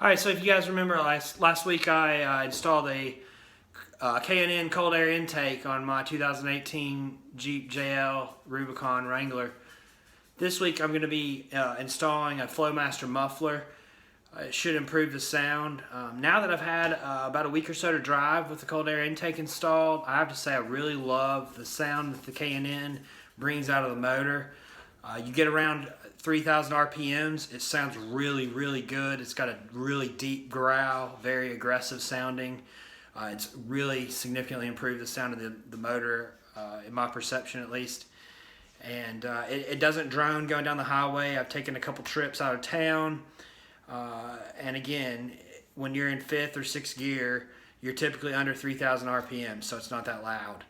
Alright, so if you guys remember last week I installed a K&N Cold Air Intake on my 2018 Jeep JL Rubicon Wrangler. This week I'm going to be installing a Flowmaster muffler. It should improve the sound. Now that I've had about a week or so to drive with the cold air intake installed, I have to say I really love the sound that the K&N brings out of the motor. You get around 3,000 RPMs, it sounds really, really good. It's got a really deep growl, very aggressive sounding. It's really significantly improved the sound of the motor, in my perception at least. And it doesn't drone going down the highway. I've taken a couple trips out of town. And again, when you're in fifth or sixth gear, you're typically under 3,000 RPM, so it's not that loud.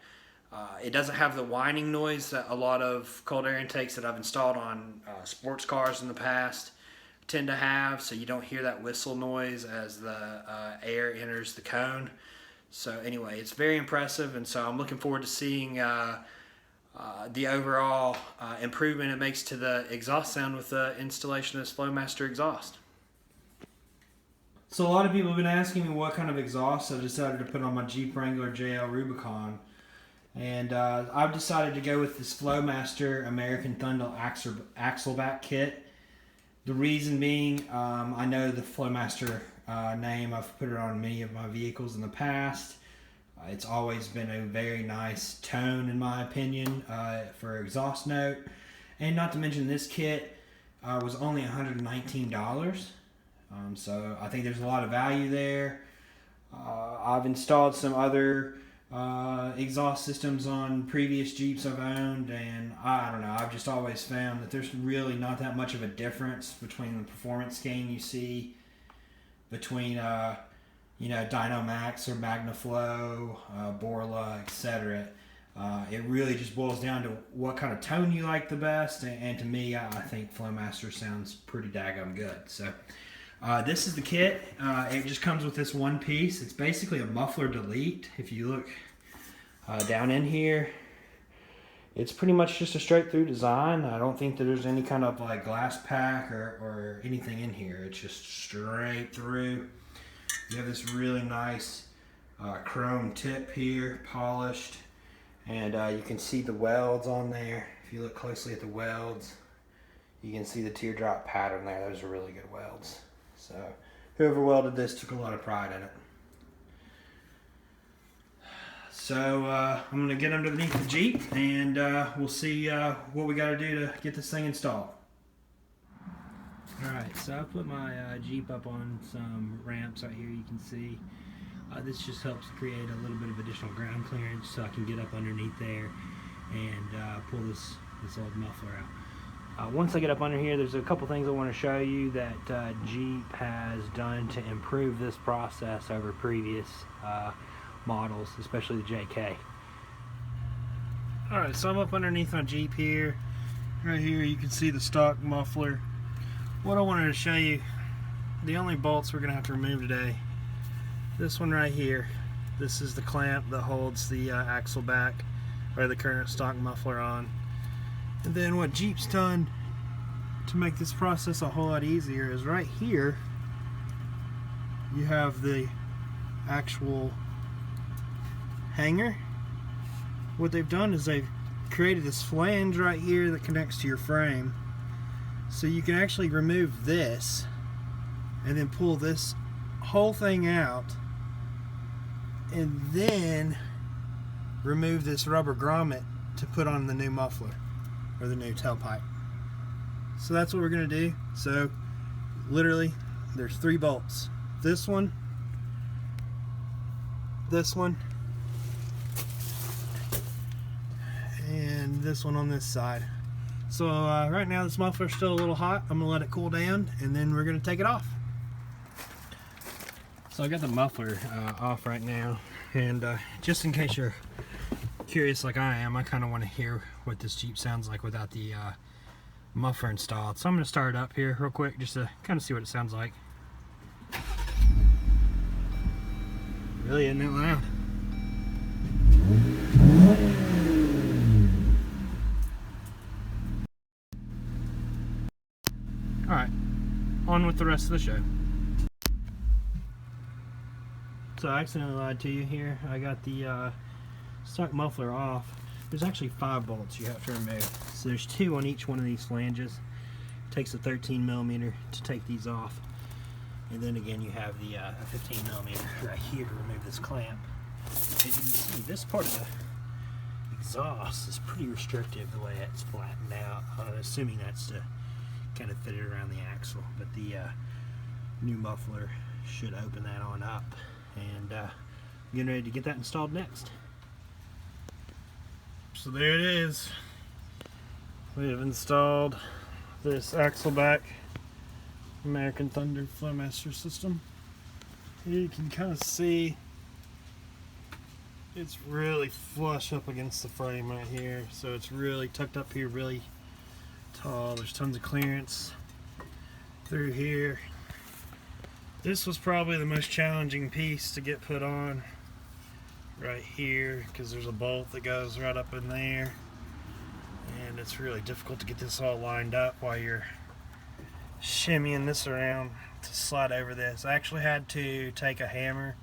It doesn't have the whining noise that a lot of cold air intakes that I've installed on sports cars in the past tend to have, so you don't hear that whistle noise as the air enters the cone. So anyway, it's very impressive, and so I'm looking forward to seeing the overall improvement it makes to the exhaust sound with the installation of this Flowmaster exhaust. So a lot of people have been asking me what kind of exhaust I decided to put on my Jeep Wrangler JL Rubicon. And I've decided to go with this Flowmaster American Thunder Axleback kit. The reason being, I know the Flowmaster name. I've put it on many of my vehicles in the past. It's always been a very nice tone, in my opinion, for exhaust note. And not to mention, this kit was only $119. So I think there's a lot of value there. I've installed some other exhaust systems on previous Jeeps I've owned, and I don't know, I've just always found that there's really not that much of a difference between the performance gain you see between Dyno Max or MagnaFlow, Borla, etc. It really just boils down to what kind of tone you like the best, and to me, I think Flowmaster sounds pretty daggum good. So this is the kit. It just comes with this one piece. It's basically a muffler delete. If you look down in here, it's pretty much just a straight through design. I don't think that there's any kind of like glass pack or anything in here. It's just straight through. You have this really nice chrome tip here, polished, and you can see the welds on there. If you look closely at the welds, you can see the teardrop pattern there. Those are really good welds. So whoever welded this took a lot of pride in it. So I'm going to get underneath the Jeep, and we'll see what we got to do to get this thing installed. Alright, so I put my Jeep up on some ramps right here, you can see. This just helps create a little bit of additional ground clearance so I can get up underneath there and pull this old muffler out. Once I get up under here, there's a couple things I want to show you that Jeep has done to improve this process over previous models, especially the JK. Alright, so I'm up underneath my Jeep here. Right here you can see the stock muffler. What I wanted to show you, the only bolts we're going to have to remove today, this one right here. This is the clamp that holds the Axleback or the current stock muffler on. And then what Jeep's done to make this process a whole lot easier is right here you have the actual hanger. What they've done is they've created this flange right here that connects to your frame, so you can actually remove this and then pull this whole thing out and then remove this rubber grommet to put on the new muffler or the new tailpipe. So that's what we're going to do. So literally there's 3 bolts. This one, and this one on this side. So right now this muffler's still a little hot. I'm going to let it cool down and then we're going to take it off. So I got the muffler off right now, and just in case you're curious like I am, I kind of want to hear what this Jeep sounds like without the muffler installed. So I'm going to start it up here real quick just to kind of see what it sounds like. Really isn't that loud. Alright, on with the rest of the show. So I accidentally lied to you here. I got the stock muffler off. There's actually 5 bolts you have to remove. So there's 2 on each one of these flanges. It takes a 13 millimeter to take these off. And then again you have the 15 millimeter right here to remove this clamp. As you can see, this part of the exhaust is pretty restrictive the way it's flattened out. I'm assuming that's to kind of fit it around the axle. But the new muffler should open that on up. And I'm getting ready to get that installed next. So there it is. We have installed this Axleback American Thunder Flowmaster system. Here you can kind of see it's really flush up against the frame right here. So it's really tucked up here really tall. There's tons of clearance through here. This was probably the most challenging piece to get put on right here because there's a bolt that goes right up in there, and it's really difficult to get this all lined up while you're shimmying this around to slide over this. I actually had to take a hammer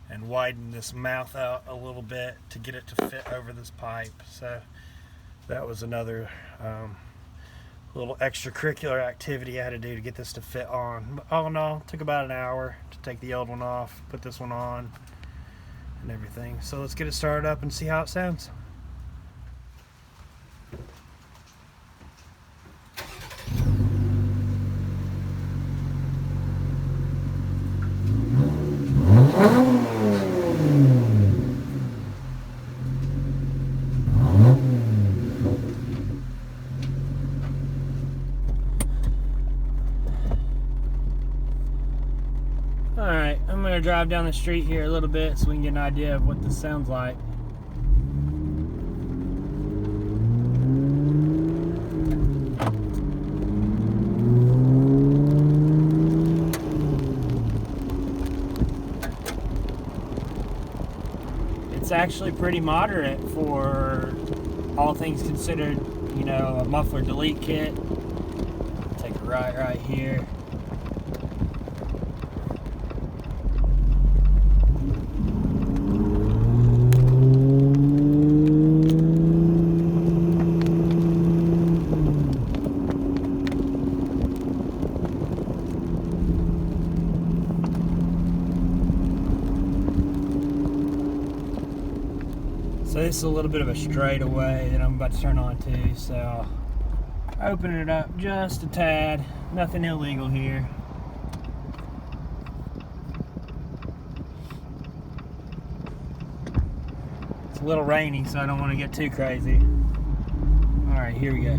and widen this mouth out a little bit to get it to fit over this pipe. So that was another little extracurricular activity I had to do to get this to fit on. But all in all, it took about an hour to take the old one off, put this one on, and everything. So let's get it started up and see how it sounds. Alright, I'm going to drive down the street here a little bit so we can get an idea of what this sounds like. It's actually pretty moderate for all things considered, you know, a muffler delete kit. Take a right here. So this is a little bit of a straightaway that I'm about to turn on too, so open it up just a tad. Nothing illegal here. It's a little rainy, so I don't want to get too crazy. Alright, here we go.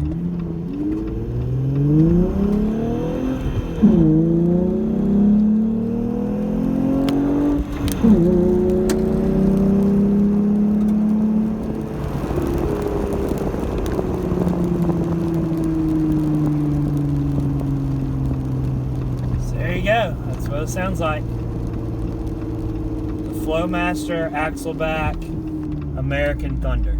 That's what it sounds like. The Flowmaster Axleback American Thunder.